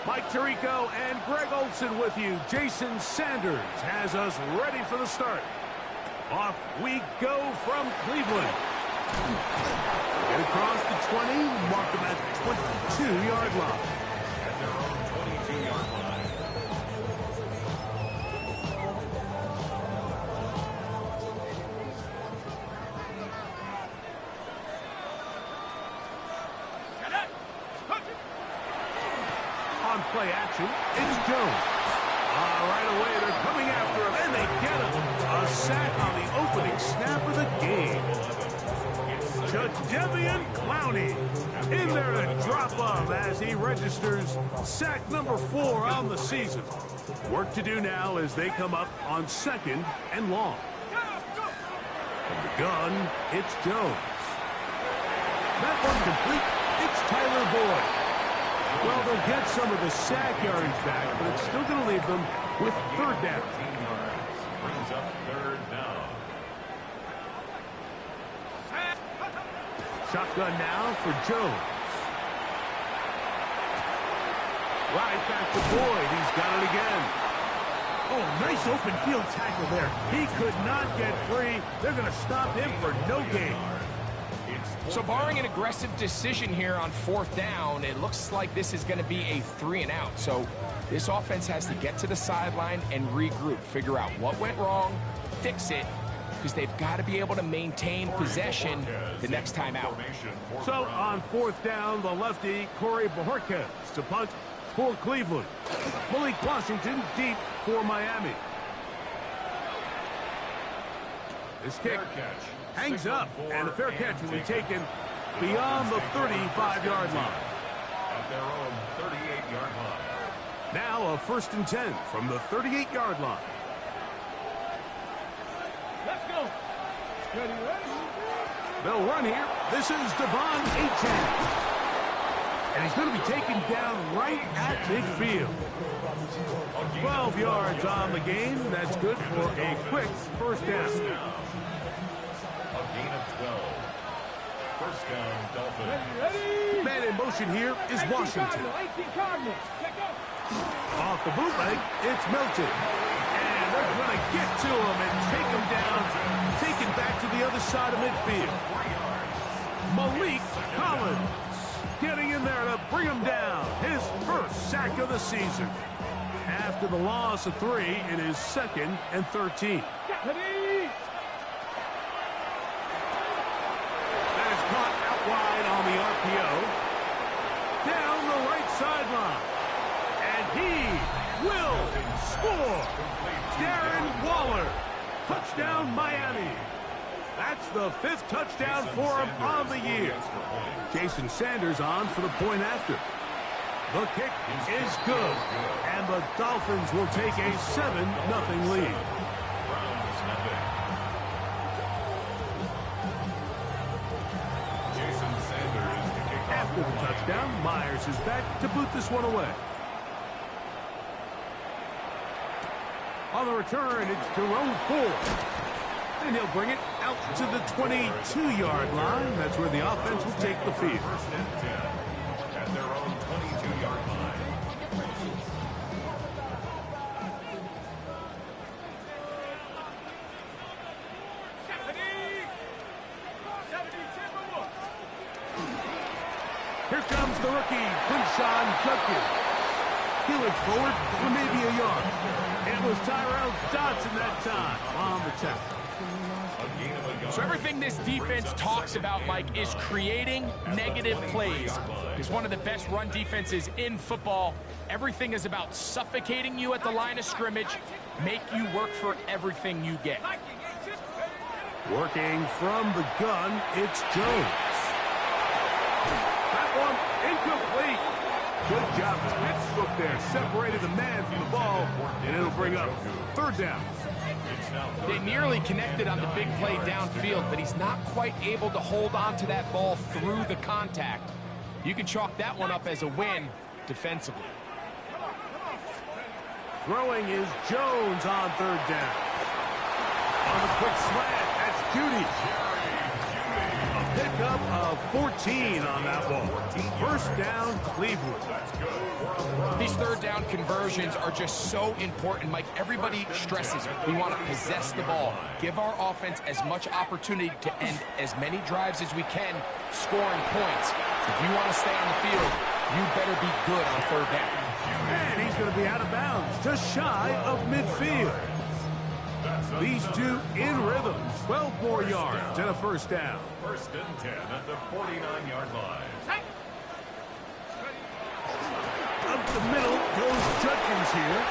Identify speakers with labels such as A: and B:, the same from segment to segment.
A: Mike Tirico and Greg Olson with you. Jason Sanders has us ready for the start. Off we go from Cleveland. Get across the 20, mark them at 22-yard line.
B: At their own 22-yard line.
A: On play action, it's Jones. Right away, they're coming after him, and they get him. A sack on the opening snap of the game. Jadeveon Clowney in there to drop him as he registers sack number 4 on the season. Work to do now as they come up on 2nd and long. From the gun, it's Jones. That one complete. It's Tyler Boyd. Well, they'll get some of the sack yardage back, but it's still going to leave them with 3rd down.
B: Brings up 3rd down.
A: Shotgun now for Jones. Right back to Boyd. He's got it again. Oh, nice open field tackle there. He could not get free. They're going to stop him for no gain.
C: So barring an aggressive decision here on 4th down, it looks like this is going to be a 3-and-out. So this offense has to get to the sideline and regroup, figure out what went wrong, fix it, because they've got to be able to maintain possession the next time out.
A: So on 4th down, the lefty, Corey Bojorquez to punt for Cleveland. Malik Washington deep for Miami. This kick hangs up, and the fair catch will be taken beyond the 35-yard line.
B: At their own 38-yard line.
A: Now a 1st and 10 from the 38-yard line.
D: Let's go. Ready.
A: They'll run here. This is Devon Achane. And he's going to be taken down right at midfield. 12 yards on the game. That's good for a quick 1st down.
B: A gain of 12. 1st down, Dolphins.
D: Ready.
A: Man in motion here is Washington.
D: 18 Cardinals. Check out.
A: Off the bootleg, it's Milton. And they're going to get to him and take him down, taken back to the other side of midfield. Malik Collins getting in there to bring him down. His 1st sack of the season. After the loss of 3, it is 2nd and 13.
D: Ready.
A: That is caught out wide on the RPO. Down the right sideline. And he will score. Darren Waller. Touchdown, Miami. That's the 5th touchdown for him on the year. Jason Sanders on for the point after. The kick is good. And the Dolphins will take a 7-0 lead. After the touchdown, Myers is back to boot this one away. On the return, it's Jerome Ford. And he'll bring it out to the 22-yard line. That's where the offense will take the field.
B: 1st and 10 at their own 22-yard line.
A: Here comes the rookie, Quinshon Judkins. He looks forward for maybe a yard. It was Tyrell Dodson that time on the tackle.
C: So everything this defense talks about, Mike, is creating negative plays. It's one of the best run defenses in football. Everything is about suffocating you at the line of scrimmage, make you work for everything you get.
A: Working from the gun, it's Jones. That one incomplete. Good job, textbook there. Separated the man from the ball, and it'll bring up 3rd down.
C: They nearly connected on the big play downfield, but he's not quite able to hold on to that ball through the contact. You can chalk that one up as a win defensively.
A: Throwing is Jones on 3rd down. On the quick slant, that's Judy. A pickup of 14 on that ball. 1st down, Cleveland.
C: These third down conversions are just so important, Mike. Everybody stresses it. We want to possess the ball, give our offense as much opportunity to end as many drives as we can, scoring points. If you want to stay on the field, you better be good on third down.
A: And he's going to be out of bounds, just shy of midfield. These two in rhythm. 12 more yards and a first down.
B: First and 10 at the 49-yard line.
A: Up the middle goes Judkins here.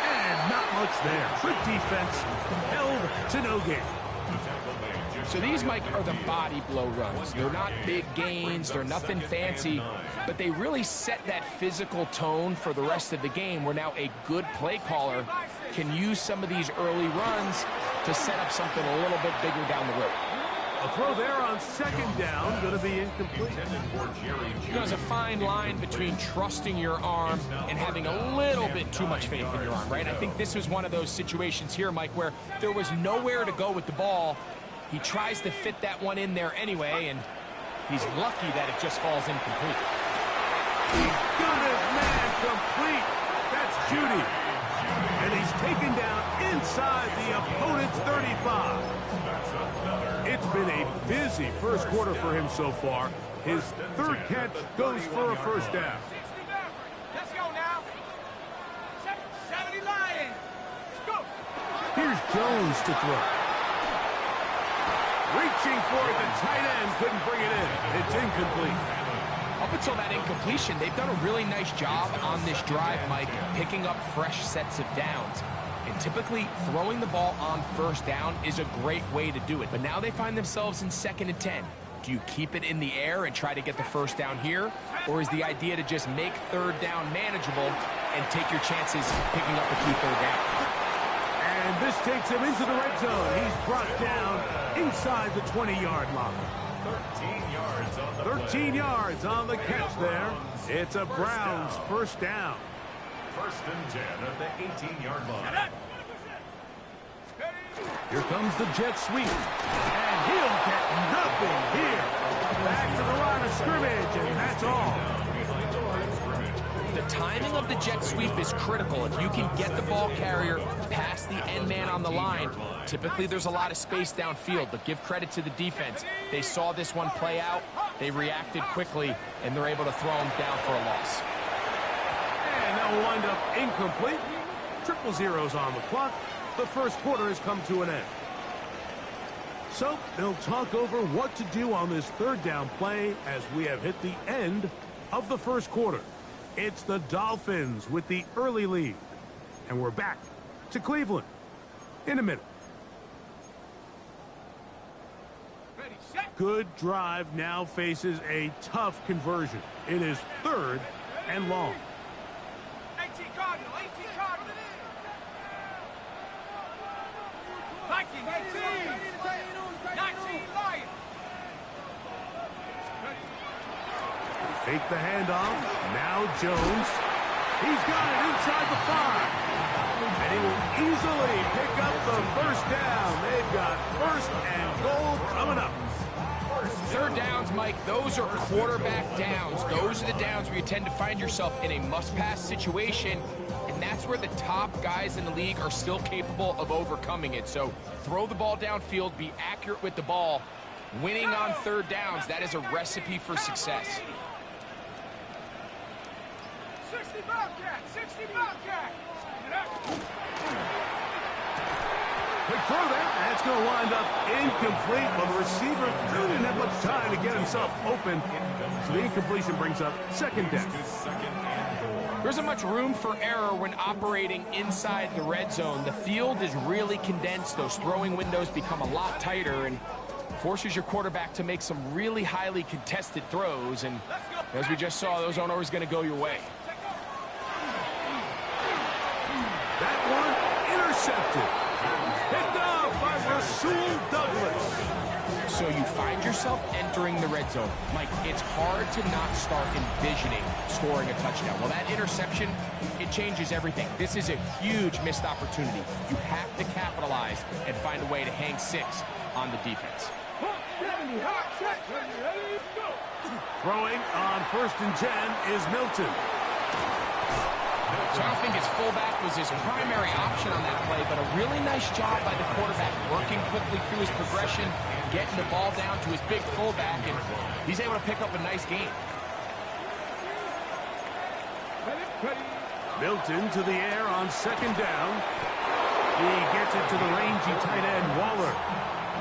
A: And not much there. Good defense. Held to no gain.
C: So these, Mike, are the body blow runs. They're not big gains. They're nothing fancy. But they really set that physical tone for the rest of the game where now a good play caller can use some of these early runs to set up something a little bit bigger down the road.
A: A throw there on second down, going to be incomplete.
C: There's a fine line between trusting your arm and having a little bit too much faith in your arm, right? I think this was one of those situations here, Mike, where there was nowhere to go with the ball. He tries to fit that one in there anyway, and he's lucky that it just falls incomplete.
A: He got his man complete. That's Judy. And he's taken down inside the opponent's 35. It's been a busy first quarter for him so far. His third catch goes for a first down.
D: Let's go now. 70 Lions. Go.
A: Here's Jones to throw. Reaching for it, the tight end couldn't bring it in. It's incomplete.
C: Up until that incompletion, they've done a really nice job on this drive, Mike, picking up fresh sets of downs. And typically, throwing the ball on first down is a great way to do it. But now they find themselves in 2nd and 10. Do you keep it in the air and try to get the first down here? Or is the idea to just make third down manageable and take your chances picking up a key third down?
A: And this takes him into the red zone. He's brought down inside the 20-yard line. 13 yards on the catch there. It's a Browns first down.
B: First and 10 at the 18-yard line.
A: Here comes the jet sweep. And he'll get nothing here. Back to the line of scrimmage, and that's all.
C: The timing of the jet sweep is critical. If you can get the ball carrier past the end man on the line, typically there's a lot of space downfield, but give credit to the defense. They saw this one play out, they reacted quickly, and they're able to throw him down for a loss.
A: And that will wind up incomplete. Triple zeros on the clock. The first quarter has come to an end. So they'll talk over what to do on this third down play as we have hit the end of the first quarter. It's the Dolphins with the early lead. And we're back to Cleveland in a minute. Good drive now faces a tough conversion. It is 3rd and long.
D: 18 Cardinal, 18 Cardinal. 19 Lions.
A: Fake the handoff. Now Jones. He's got it inside the 5. And he will easily pick up the first down. They've got 1st and goal coming up.
C: Third downs, Mike, those are quarterback downs. Those are the downs where you tend to find yourself in a must-pass situation, and that's where the top guys in the league are still capable of overcoming it. So throw the ball downfield, be accurate with the ball. Winning on third downs, that is a recipe for success.
D: 60 Bobcat, 60 Bobcat.
A: Quick throw there. That's going to wind up incomplete. Well, the receiver didn't have much time to get himself open. So the incompletion brings up 2nd down.
C: There isn't much room for error when operating inside the red zone. The field is really condensed. Those throwing windows become a lot tighter and forces your quarterback to make some really highly contested throws. And as we just saw, those aren't always going to go your way.
A: That one intercepted. Picked off by Rasul Douglas.
C: So you find yourself entering the red zone. Mike, it's hard to not start envisioning scoring a touchdown. Well, that interception, it changes everything. This is a huge missed opportunity. You have to capitalize and find a way to hang 6 on the defense.
A: Throwing on 1st and 10 is Milton.
C: So I don't think his fullback was his primary option on that play, but a really nice job by the quarterback working quickly through his progression, getting the ball down to his big fullback, and he's able to pick up a nice gain.
A: Milton to the air on second down. He gets it to the rangy tight end, Waller.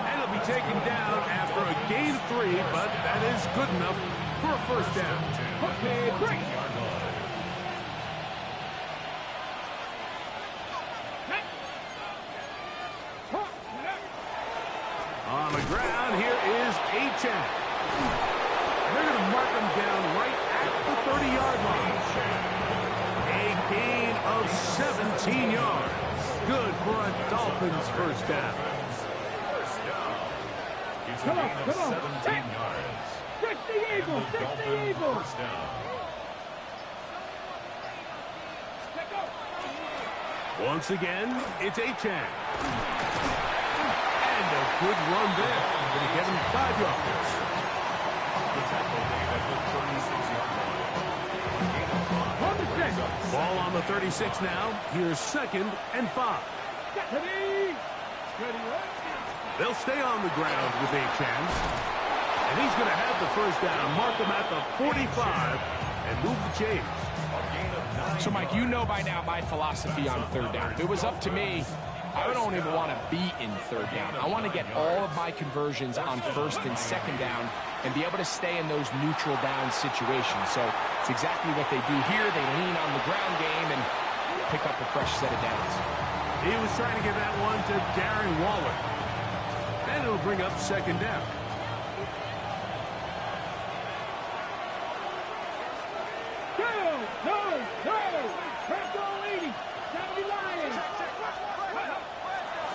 A: And it'll be taken down after a gain of 3, but that is good enough for a first down. Okay, great. On the ground, here is Achan. They're going to mark him down right at the 30-yard line. A gain of 17 yards. Good for a Dolphins first down.
B: It's a gain of 17 yards.
D: Fix the Eagles! Fix the Eagles!
B: First down.
A: Once again, it's Achan. And a good run there. Going to get him 5 yards.
B: The tackle made at the 36-yard line.
A: Ball on the 36 now. Here's 2nd and 5. They'll stay on the ground with Achan. And he's going to have the first down. Mark him at the 45 and move the chains.
C: So, Mike, you know by now my philosophy on third down. If it was up to me, I don't even want to be in third down. I want to get all of my conversions on first and second down and be able to stay in those neutral down situations. So it's exactly what they do here. They lean on the ground game and pick up a fresh set of downs.
A: He was trying to get that one to Darren Waller. And it'll bring up second down.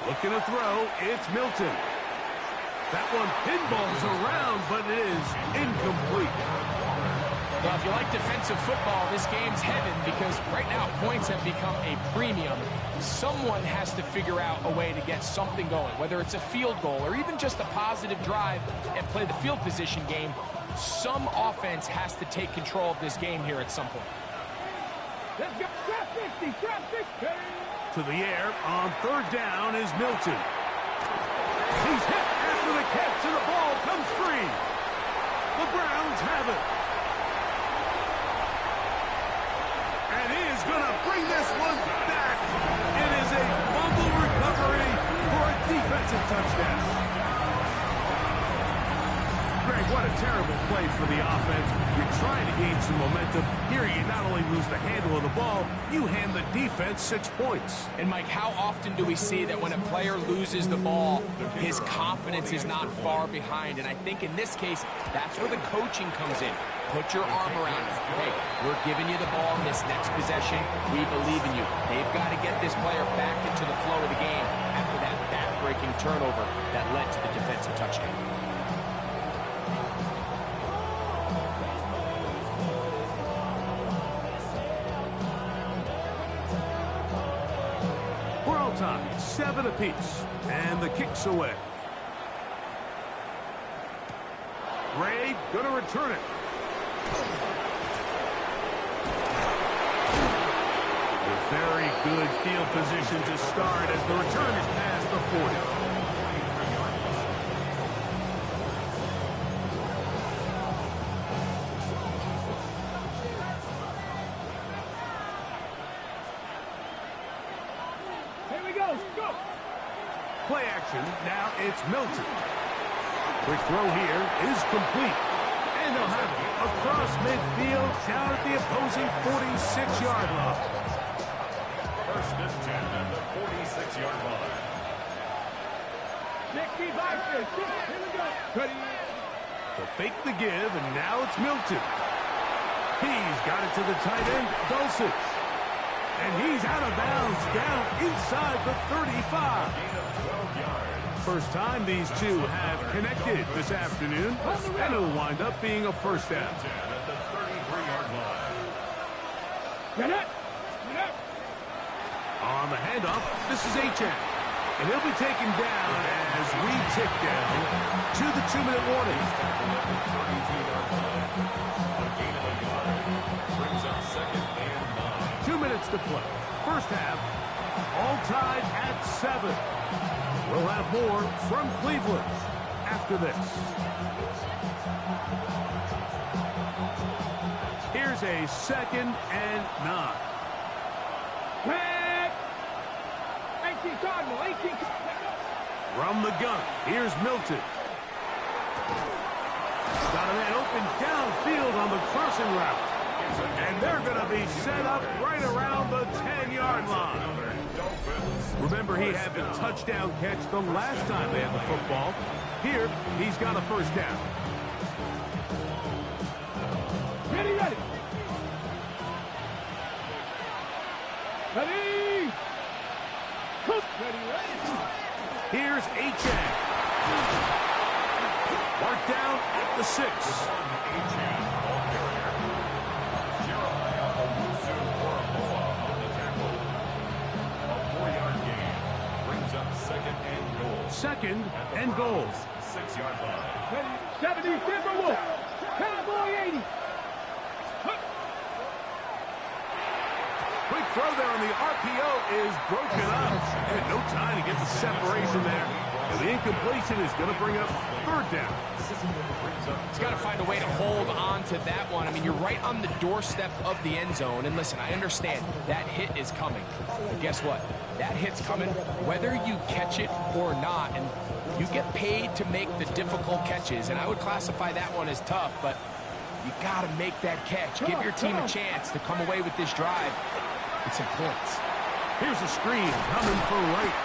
A: Looking to throw, it's Milton. That one pinballs around, but it is incomplete.
C: Well, if you like defensive football, this game's heaven because right now points have become a premium. Someone has to figure out a way to get something going, whether it's a field goal or even just a positive drive and play the field position game. Some offense has to take control of this game here at some point.
D: Let's go. Trap 50, trap 50.
A: To the air on third down is Milton. He's hit after the catch and the ball comes free. The Browns have it. And he is going to bring this one back. It is a fumble recovery for a defensive touchdown. Greg, what a terrible play for the offense. You're trying to gain some momentum. Here you not only lose the handle of the ball, you hand the defense 6 points.
C: And, Mike, how often do we see that when a player loses the ball, his confidence is not far behind? And I think in this case, that's where the coaching comes in. Put your arm around him. Hey, we're giving you the ball in this next possession. We believe in you. They've got to get this player back into the flow of the game after that back-breaking turnover that led to the defensive touchdown.
A: Time, 7 apiece, and the kick's away. Ray gonna return it. A very good field position to start as the return is past the 40. Play action. Now it's Milton. Quick throw here is complete. And they'll have it across midfield down at the opposing 46-yard line.
B: First and 10 at the 46-yard line.
D: 65, here we go. Ready.
A: To fake the give, and now it's Milton. He's got it to the tight end, Dulcich. And he's out of bounds down inside the 35. First time these two have connected this afternoon, and it'll wind up being a first down.
B: At the 33-yard line.
D: Get it.
A: On the handoff, this is Achan. And he'll be taken down as we tick down to the 2-minute warning.
B: A gain of a yard. Brings up 2nd and 9.
A: 2 minutes minutes to play. First half, all tied at 7. We'll have more from Cleveland after this. Here's a 2nd and 9.
D: Pat! 18 Cardinal, 18.
A: From the gun, here's Milton. Got a man open downfield on the crossing route. And they're going to be set up right around the 10-yard line. Remember, he had the touchdown catch the last time they had the football. Here, he's got a first down.
D: Ready, ready. Ready. Ready, ready.
A: Here's Achane. Marked down at the 6. Second and goal.
B: 6-yard line.
D: 70, Timberwolf. Cowboy 80.
A: Quick throw there on the RPO is broken up. And no time to get the separation there. And the incompletion is going to bring up 3rd down.
C: He's got to find a way to hold on to that one. I mean, you're right on the doorstep of the end zone. And listen, I understand that hit is coming. But guess what? That hit's coming whether you catch it or not. And you get paid to make the difficult catches. And I would classify that one as tough, but you got to make that catch. Give your team a chance to come away with this drive with some points.
A: Here's a screen coming for right.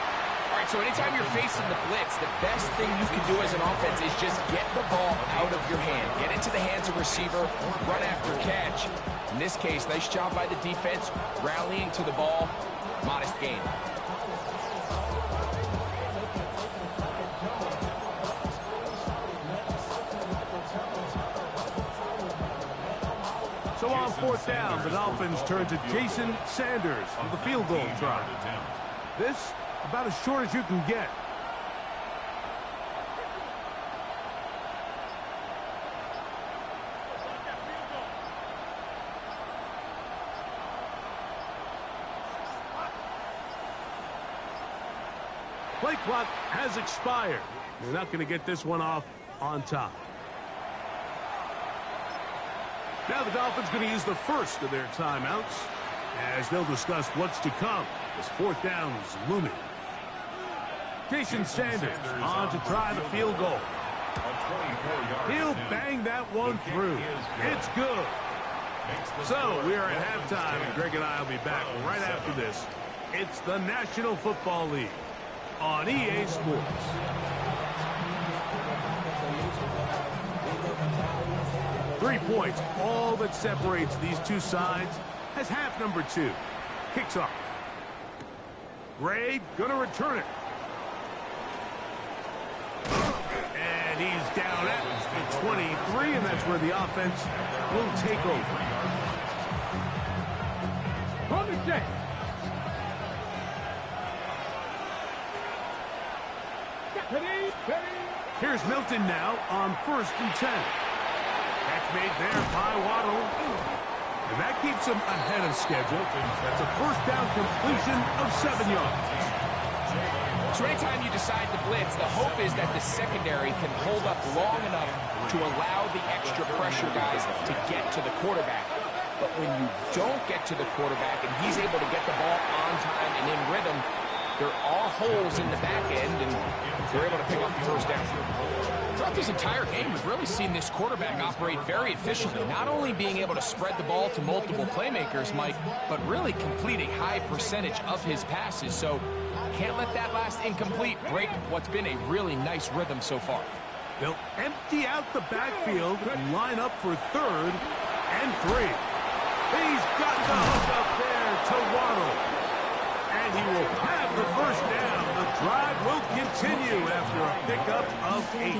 C: All right, so anytime you're facing the blitz, the best thing you can do as an offense is just get the ball out of your hand. Get into the hands of receiver, run after catch. In this case, nice job by the defense, rallying to the ball. Modest gain.
A: So on 4th down, the Dolphins turn to Jason Sanders for the field goal try. This, about as short as you can get. Play clock has expired. They're not going to get this one off on time. Now the Dolphins going to use the first of their timeouts as they'll discuss what's to come as 4th down is looming. Jason Sanders on to try the field goal. He'll bang that one through. It's good. So we are at halftime, and Greg and I will be back right after this. It's the National Football League on EA Sports. Three points, all that separates these two sides as half number 2 kicks off. Gray gonna return it. And he's down at the 23, and that's where the offense will take over.
D: On the check.
A: Here's Milton now on 1st and 10. Catch made there by Waddle. And that keeps him ahead of schedule. That's a 1st down completion of 7 yards.
C: So anytime you decide to blitz, the hope is that the secondary can hold up long enough to allow the extra pressure guys to get to the quarterback. But when you don't get to the quarterback and he's able to get the ball on time and in rhythm, there are holes in the back end, and they're able to pick up the 1st down. Throughout this entire game, we've really seen this quarterback operate very efficiently, not only being able to spread the ball to multiple playmakers, Mike, but really complete a high percentage of his passes. So can't let that last incomplete break what's been a really nice rhythm so far.
A: They'll empty out the backfield and line up for 3rd and 3. He's got the hook up there to Waddle. And he will have the 1st down. The drive will continue after a pickup of 8.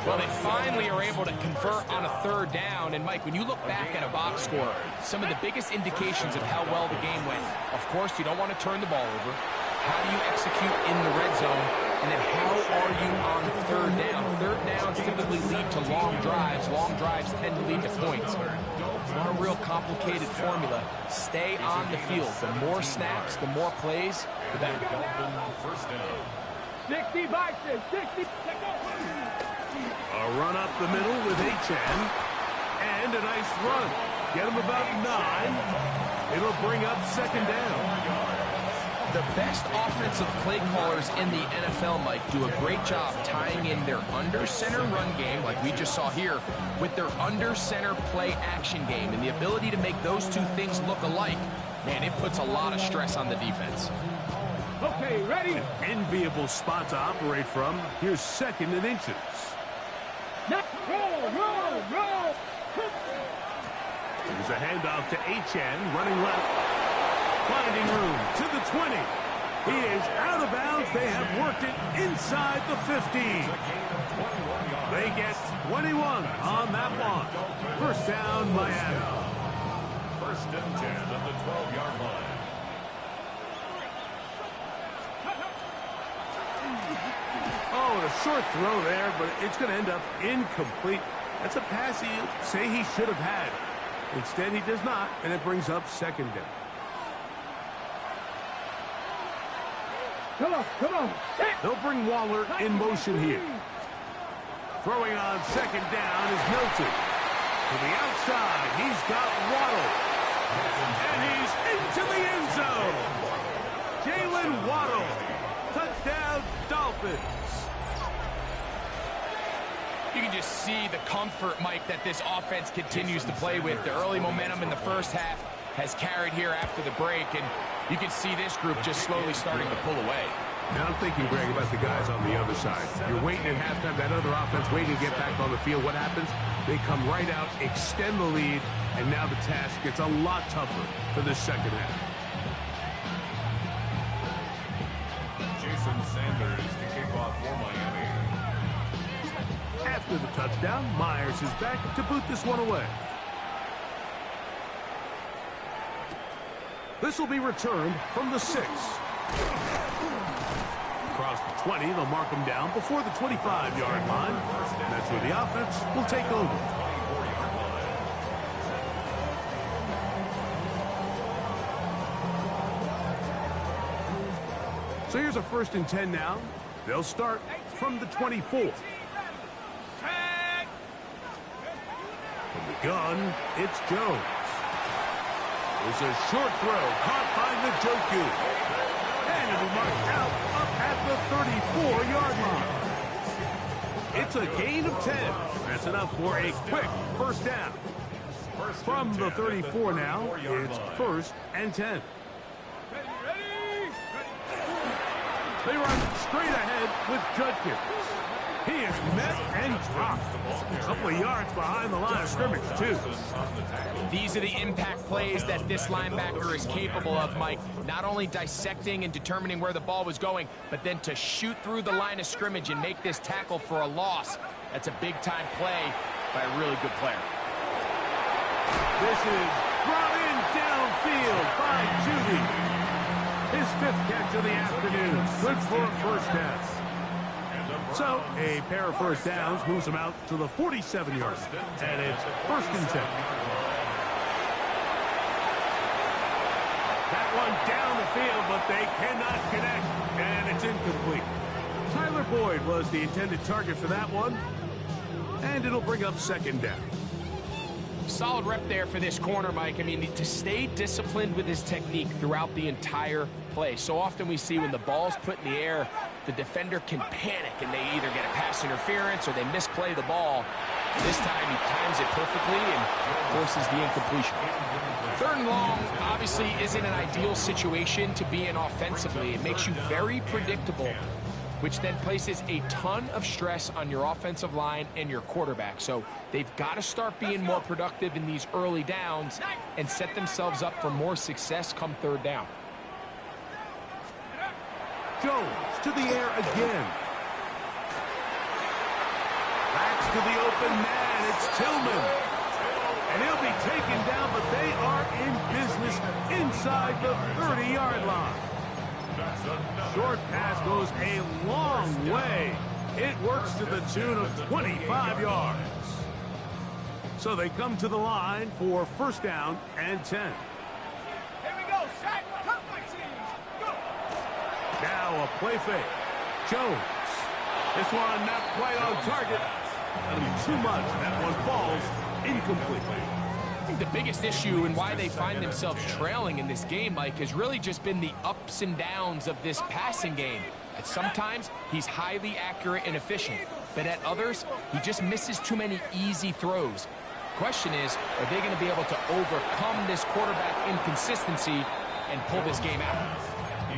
C: Well, they finally are able to convert on a 3rd down. And, Mike, when you look back at a box score, some of the biggest indications of how well the game went, of course, you don't want to turn the ball over. How do you execute in the red zone? And then how are you on third down? Third downs typically lead to long drives. Long drives tend to lead to points. It's not a real complicated formula. Stay on the field. The more snaps, the more plays, the better.
B: First down.
D: 60 boxes, 60.
A: A run up the middle with HN. And a nice run. Get him about 9. It'll bring up second down.
C: The best offensive play callers in the NFL, Mike, do a great job tying in their under-center run game, like we just saw here, with their under-center play action game. And the ability to make those two things look alike, man, it puts a lot of stress on the defense.
D: Okay, ready?
A: An enviable spot to operate from. Here's second and inches.
D: Roll.
A: There's a handoff to HN, running left. Finding room to the 20. He is out of bounds. They have worked it inside the 15. They get 21 on that one. First down, Miami.
B: First and 10 at the 12-yard line.
A: Oh, and a short throw there, but it's going to end up incomplete. That's a pass he'll say he should have had. Instead, he does not, and it brings up second down.
D: Come on.
A: They'll bring Waller in motion here. Throwing on second down is Milton. To the outside, he's got Waddle. And he's into the end zone. Jalen Waddle. Touchdown, Dolphins.
C: You can just see the comfort, Mike, that this offense continues to play with. The early momentum in the first half has carried here after the break, and you can see this group just slowly starting to pull away.
A: Now I'm thinking, Greg, about the guys on the other side. You're waiting at halftime, that other offense waiting to get back on the field. What happens? They come right out, extend the lead, and now the task gets a lot tougher for this second half.
B: Jason Sanders to kick off for Miami.
A: After the touchdown, Myers is back to boot this one away. This will be returned from the 6. Across the 20, they'll mark him down before the 25-yard line. And that's where the offense will take over. So here's a first and 10 now. They'll start from the 24. From the gun, it's Jones. There's a short throw caught by Njoku. And it'll be marked out up at the 34-yard line. It's a gain of 10. That's enough for a quick first down. From the 34 now, it's first and 10. They run straight ahead with Judkins. He is met and dropped. A couple of yards behind the line of scrimmage, too.
C: These are the impact plays that this linebacker is capable of, Mike. Not only dissecting and determining where the ball was going, but then to shoot through the line of scrimmage and make this tackle for a loss. That's a big-time play by a really good player.
A: This is brought in downfield by Judy. His 5th catch of the afternoon. Good for a first down. So, a pair of first downs moves him out to the 47-yard line. And it's first and 10. That one down the field, but they cannot connect. And it's incomplete. Tyler Boyd was the intended target for that one. And it'll bring up second down.
C: Solid rep there for this corner, Mike. I mean, to stay disciplined with his technique throughout the entire play. So often we see when the ball's put in the air, the defender can panic and they either get a pass interference or they misplay the ball. This time he times it perfectly and forces the incompletion. Third and long obviously isn't an ideal situation to be in offensively. It makes you very predictable, which then places a ton of stress on your offensive line and your quarterback. So they've got to start being more productive in these early downs and set themselves up for more success come third down.
A: Jones to the air again. Backs to the open man. It's Tillman. And he'll be taken down, but they are in business inside the 30-yard line. Short pass goes a long way. It works to the tune of 25 yards. So they come to the line for first down and 10.
D: Here we go, Shaq. Come, my team. Go.
A: Now a play fake. Jones. This one not quite on target. That'll be too much. That one falls incomplete.
C: I think the biggest issue and why they find themselves trailing in this game, Mike, has really just been the ups and downs of this passing game. At sometimes, he's highly accurate and efficient, but at others, he just misses too many easy throws. Question is, are they going to be able to overcome this quarterback inconsistency and pull this game out?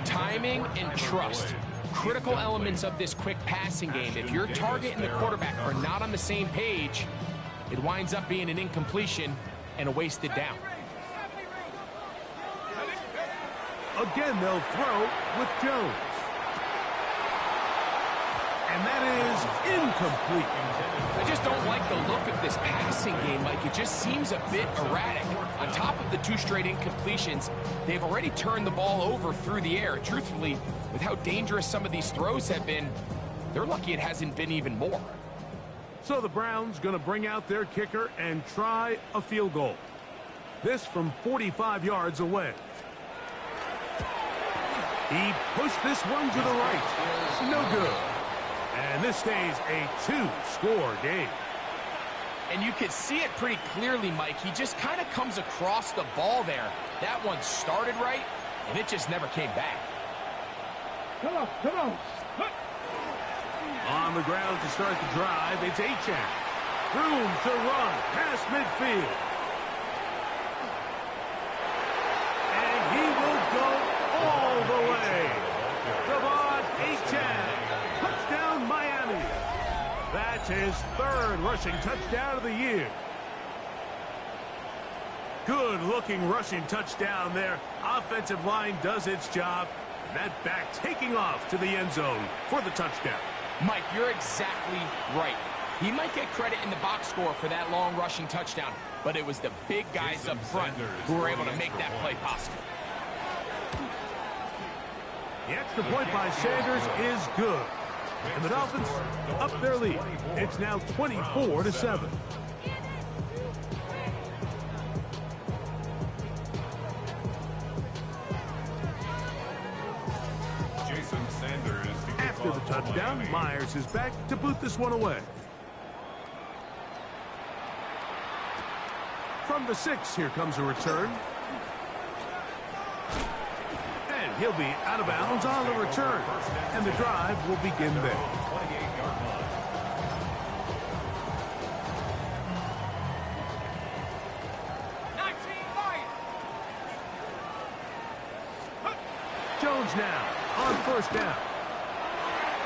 C: Timing and trust, critical elements of this quick passing game. If your target and the quarterback are not on the same page, it winds up being an incompletion and a wasted down.
A: Again, they'll throw with Jones. And that is incomplete.
C: I just don't like the look of this passing game, Mike. It just seems a bit erratic. On top of the 2 straight incompletions, they've already turned the ball over through the air. Truthfully, with how dangerous some of these throws have been, they're lucky it hasn't been even more.
A: So the Browns going to bring out their kicker and try a field goal. This from 45 yards away. He pushed this one to the right. No good. And this stays a 2-score game.
C: And you can see it pretty clearly, Mike. He just kind of comes across the ball there. That one started right, and it just never came back.
D: Come on, come on.
A: On the ground to start the drive, it's Achane. Room to run past midfield. And he will go all the way. Achane. Touchdown, Miami. That's his 3rd rushing touchdown of the year. Good-looking rushing touchdown there. Offensive line does its job. And that back taking off to the end zone for the touchdown.
C: Mike, you're exactly right. He might get credit in the box score for that long rushing touchdown, but it was the big guys up front who were able to make that play possible.
A: The extra point by Sanders is good. And the Dolphins up their lead. It's now 24-7. After the touchdown, Myers is back to boot this one away. From the 6, here comes a return. And he'll be out of bounds on the return. And the drive will begin there. Jones now on first down.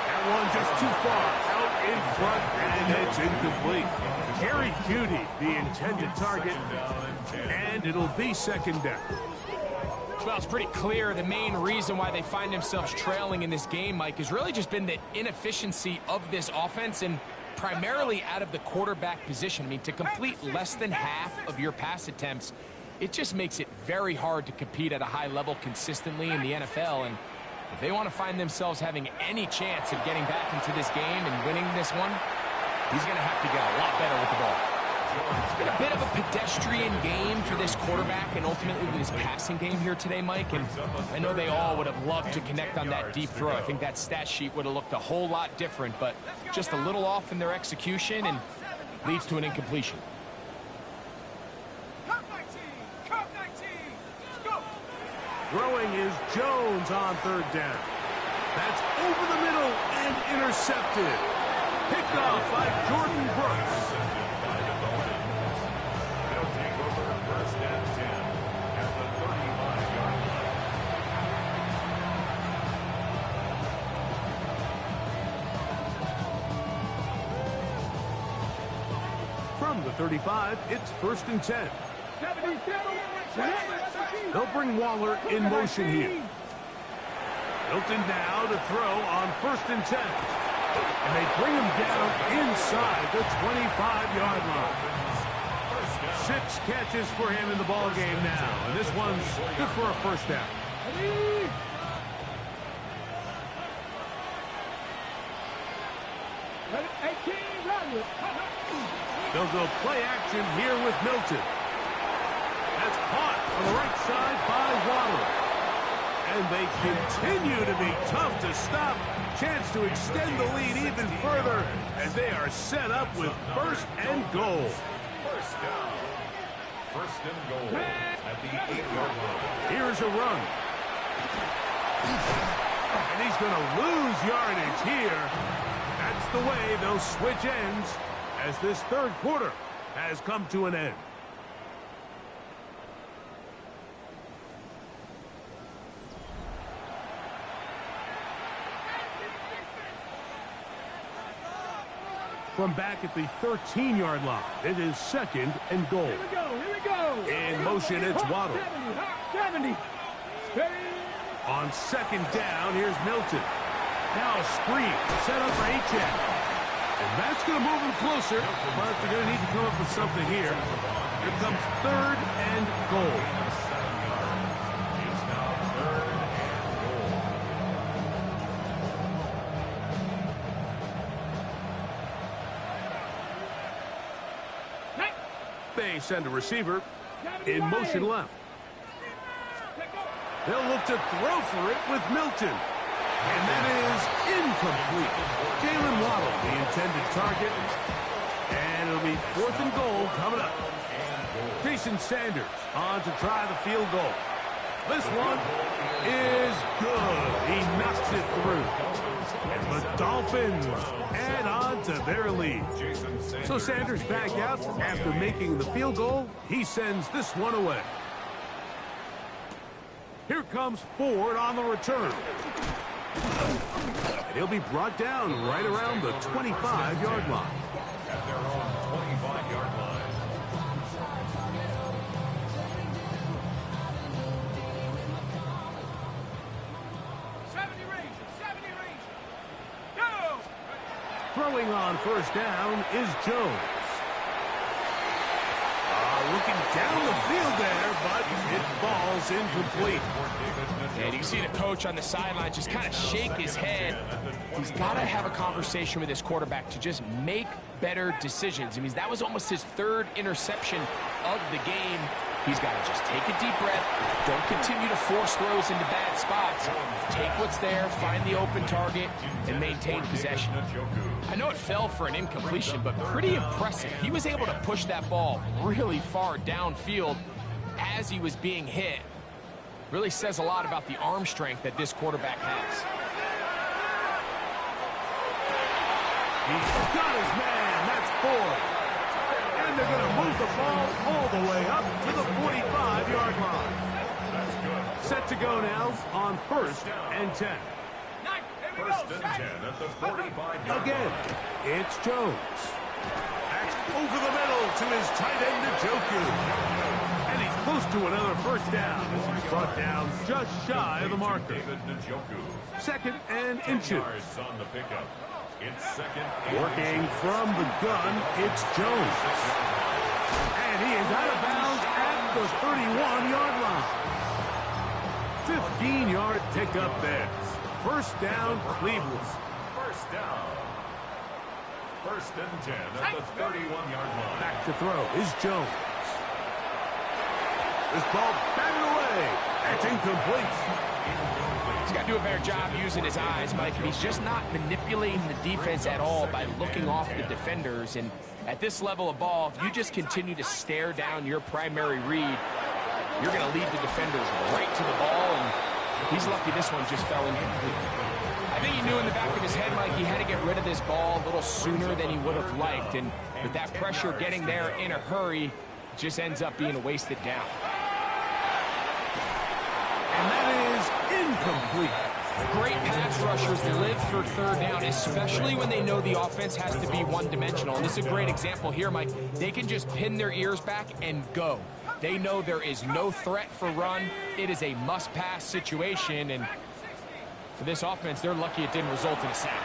A: That one just too far out in front, and it's incomplete. Jerry Jeudy, the intended target, and it'll be second down.
C: Well, it's pretty clear the main reason why they find themselves trailing in this game, Mike, has really just been the inefficiency of this offense and primarily out of the quarterback position. I mean, to complete less than half of your pass attempts, it just makes it very hard to compete at a high level consistently in the NFL. And if they want to find themselves having any chance of getting back into this game and winning this one, he's going to have to get a lot better with the ball. It's been a bit of a pedestrian game for this quarterback and ultimately this passing game here today, Mike. And I know they all would have loved to connect on that deep throw. I think that stat sheet would have looked a whole lot different, but just a little off in their execution and leads to an incompletion.
A: Throwing is Jones on third down. That's over the middle and intercepted. Picked off by Jordan Brooks.
B: They'll take over first and 10 at the 35-yard line.
A: From the 35, it's first and 10.
D: 77.
A: They'll bring Waller in motion here. Hilton now to throw on first and 10. And they bring him down inside the 25-yard line. 6 catches for him in the ball game now. And this one's good for a first down. They'll go play action here with Milton. That's caught on the right side by Waddle. And they continue to be tough to stop. Chance to extend the lead even further as they are set up with first and goal.
B: First down. First and goal at the 8-yard line.
A: Here's a run. And he's going to lose yardage here. That's the way they'll switch ends as this third quarter has come to an end. From back at the 13-yard line, it is second and goal.
D: Here we go.
A: In motion, it's Waddle.
D: 70.
A: On second down, here's Milton. Now a screen set up for H-Check. And that's going to move him closer, but they're going to need to come up with something here. Here comes third and goal.
B: It's now third and goal.
A: They send a receiver in motion left. They'll look to throw for it with Milton. And that is incomplete. Jalen Waddle, the intended target. And it'll be fourth and goal coming up. Jason Sanders on to try the field goal. This one is good. He knocks it through. And the Dolphins add on to their lead. So Sanders back out after making the field goal. He sends this one away. Here comes Ford on the return. And he'll be brought down right around the 25-yard line.
B: At their own 25-yard line.
A: Throwing on first down is Jones. Looking down the field there, but it falls incomplete.
C: And you can see the coach on the sideline just kind of shake his head. He's got to have a conversation with his quarterback to just make better decisions. I mean, that was almost his third interception of the game. He's got to just take a deep breath. Don't continue to force throws into bad spots. Take what's there, find the open target, and maintain possession. I know it fell for an incompletion, but pretty impressive. He was able to push that ball really far downfield as he was being hit. Really says a lot about the arm strength that this quarterback has.
A: He's got his man. That's Ford. And they're going to move the ball all the way up to the 45-yard line. Set to go now on first and 10.
B: First and 10 at the 45-yard
A: Again, it's Jones. That's over the middle to his tight end, Njoku. And he's close to another first down as he's brought down just shy of the marker. Second and inches.
B: On the pickup. It's second.
A: Working from the gun, it's Jones. And he is out of bounds at the 31-yard line. 15-yard pickup there. First down, Cleveland.
B: First down. First and 10 at the 31-yard line.
A: Back to throw is Jones. This ball batted away. That's incomplete.
C: He's got to do a better job using his eyes, Mike. He's just not manipulating the defense at all by looking off the defenders. And at this level of ball, if you just continue to stare down your primary read, you're going to lead the defenders right to the ball. And he's lucky this one just fell incomplete. I think he knew in the back of his head, Mike, he had to get rid of this ball a little sooner than he would have liked. And with that pressure getting there in a hurry, it just ends up being a wasted down.
A: And that is incomplete.
C: Great pass rushers live for third down, especially when they know the offense has to be one-dimensional. And this is a great example here, Mike. They can just pin their ears back and go. They know there is no threat for run. It is a must-pass situation, and for this offense, they're lucky it didn't result in a sack.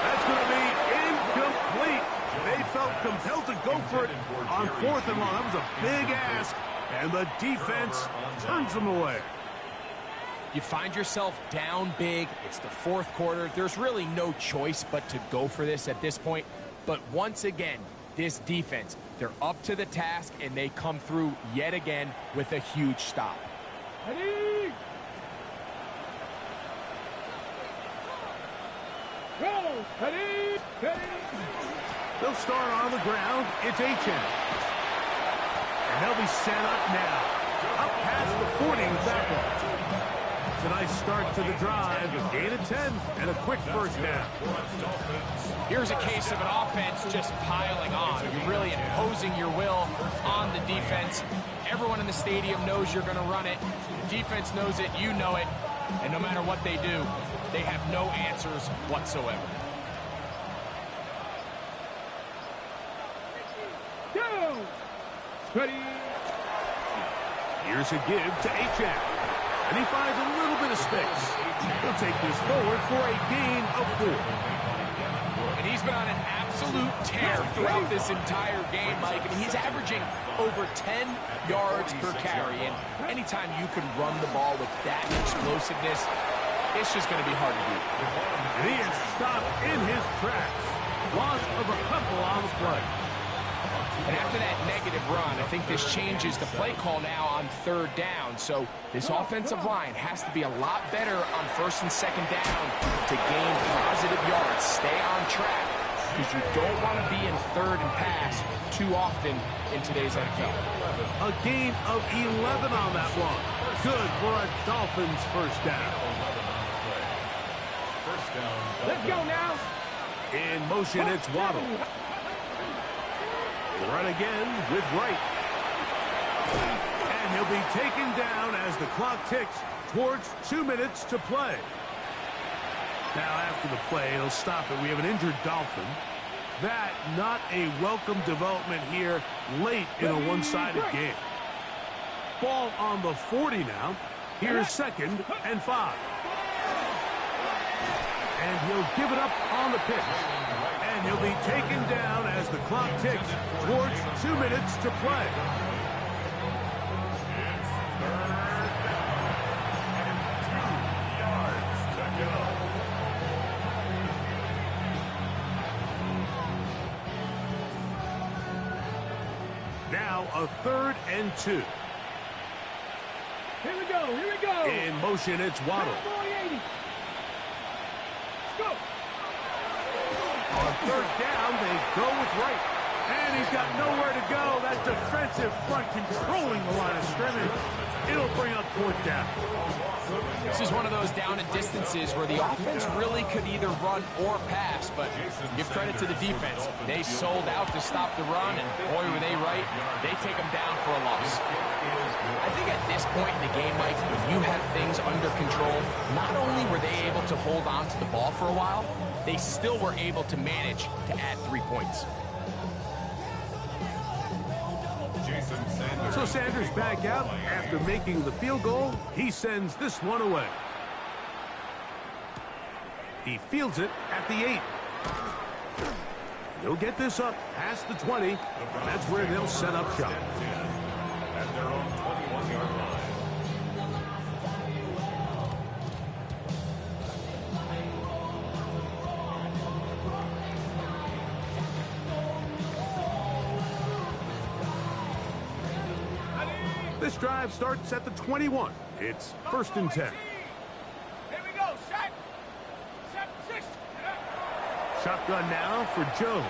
A: That's going to be incomplete. They felt compelled to go for it on fourth and long. That was a big ask, and the defense turns them away.
C: You find yourself down big. It's the fourth quarter. There's really no choice but to go for this at this point. But once again, this defense, they're up to the task, and they come through yet again with a huge stop.
D: Ready? Go! Ready? Ready?
A: They'll start on the ground. It's HM. And they'll be set up now. Up past the 40 with that ball. It's a nice start to the drive. A gain of 10 and a quick first down.
C: Here's a case of an offense just piling on. You're really imposing your will on the defense. Everyone in the stadium knows you're going to run it. The defense knows it. You know it. And no matter what they do, they have no answers whatsoever.
D: Go! Ready?
A: Here's a give to HM. And he finds a little bit of space. He'll take this forward for a gain of 4.
C: And he's been on an absolute tear throughout this entire game, Mike. I mean, he's averaging over 10 yards per carry. And anytime you can run the ball with that explosiveness, it's just going to be hard to do.
A: And he is stopped in his tracks. Loss of a couple on the play.
C: And after that negative run, I think this changes the play call now on third down. So this offensive line has to be a lot better on first and second down to gain positive yards. Stay on track, because you don't want to be in third and pass too often in today's NFL.
A: A gain of 11 on that one. Good for a Dolphins first down.
D: Let's go now.
A: In motion, it's Waddle. Run again with Wright. And he'll be taken down as the clock ticks towards 2 minutes to play. Now after the play, he'll stop it. We have an injured Dolphin. That not a welcome development here late in a one-sided game. Ball on the 40 now. Here's 2nd and 5. And he'll give it up on the pitch. And he'll be taken down as the clock ticks towards 2 minutes to play.
B: It's 3rd down and 2 yards to go.
A: Now a 3rd and 2.
D: Here we go. Here we go.
A: In motion, it's Waddle.
D: 40-80. Let's go.
A: On 3rd down, they go with Wright. And he's got nowhere to go. That defensive front controlling the line of scrimmage. It'll bring up 4th down.
C: This is one of those down and distances where the offense really could either run or pass, but give credit to the defense. They sold out to stop the run, and boy, were they right. They take them down for a loss. I think at this point in the game, Mike, when you have things under control, not only were they able to hold on to the ball for a while, they still were able to manage to add 3 points.
A: So Sanders back out after making the field goal. He sends this one away. He fields it at the 8. He'll get this up past the 20. That's where they'll set up shop.
B: At their own 21-yard line.
A: This drive starts at the 21. It's 1st and 10.
D: Here we go. Set. 6.
A: Shotgun now for Jones.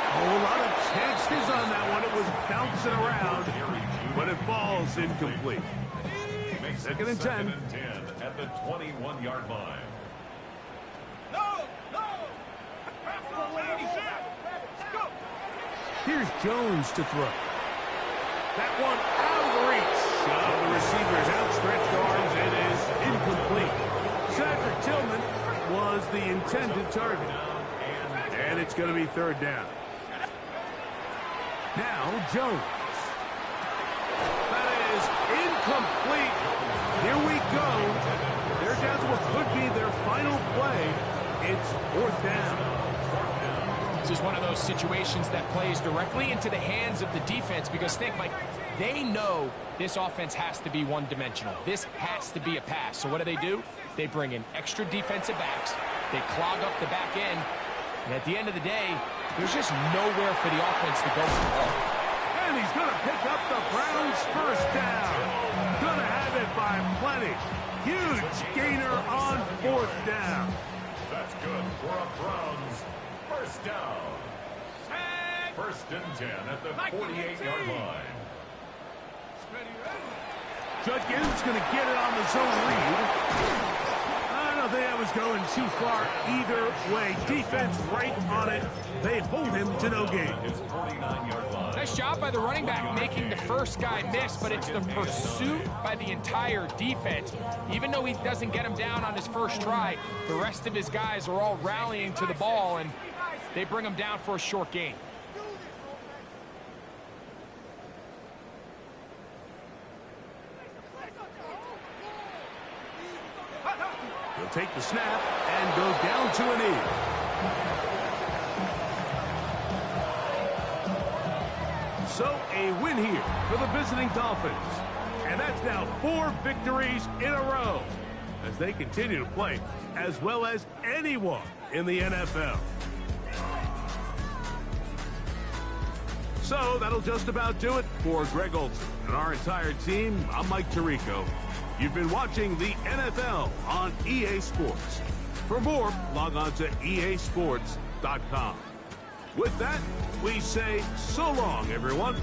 A: A whole lot of chances on that one. It was bouncing around, but it falls incomplete. 2nd and 10.
B: At the 21-yard line.
D: No. Let's go.
A: Here's Jones to throw. That one out of the reach of the receiver's outstretched arms. It is incomplete. Cedric Tillman was the intended target. And it's going to be 3rd down. Now Jones. That is incomplete. Here we go. They're down to what could be their final play. It's 4th down.
C: This is one of those situations that plays directly into the hands of the defense because think, Mike, they know this offense has to be one-dimensional. This has to be a pass. So what do? They bring in extra defensive backs. They clog up the back end. And at the end of the day, there's just nowhere for the offense to go from the ball.
A: And he's going to pick up the Browns' first down. Going to have it by plenty. Huge gainer on fourth down.
B: That's good for a Browns first down. First and 10 at the 48-yard line.
A: Judkins going to get it on the zone read. I don't think that was going too far either way. Defense right on it. They hold him to no gain.
B: His 49-yard line.
C: Nice job by the running back making the first guy miss, but it's the pursuit by the entire defense. Even though he doesn't get him down on his first try, the rest of his guys are all rallying to the ball, and they bring him down for a short gain.
A: He'll take the snap and goes down to a knee. So a win here for the visiting Dolphins. And that's now 4 victories in a row as they continue to play as well as anyone in the NFL. So that'll just about do it for Greg Olsen and our entire team. I'm Mike Tirico. You've been watching the NFL on EA Sports. For more, log on to easports.com. With that, we say so long, everyone.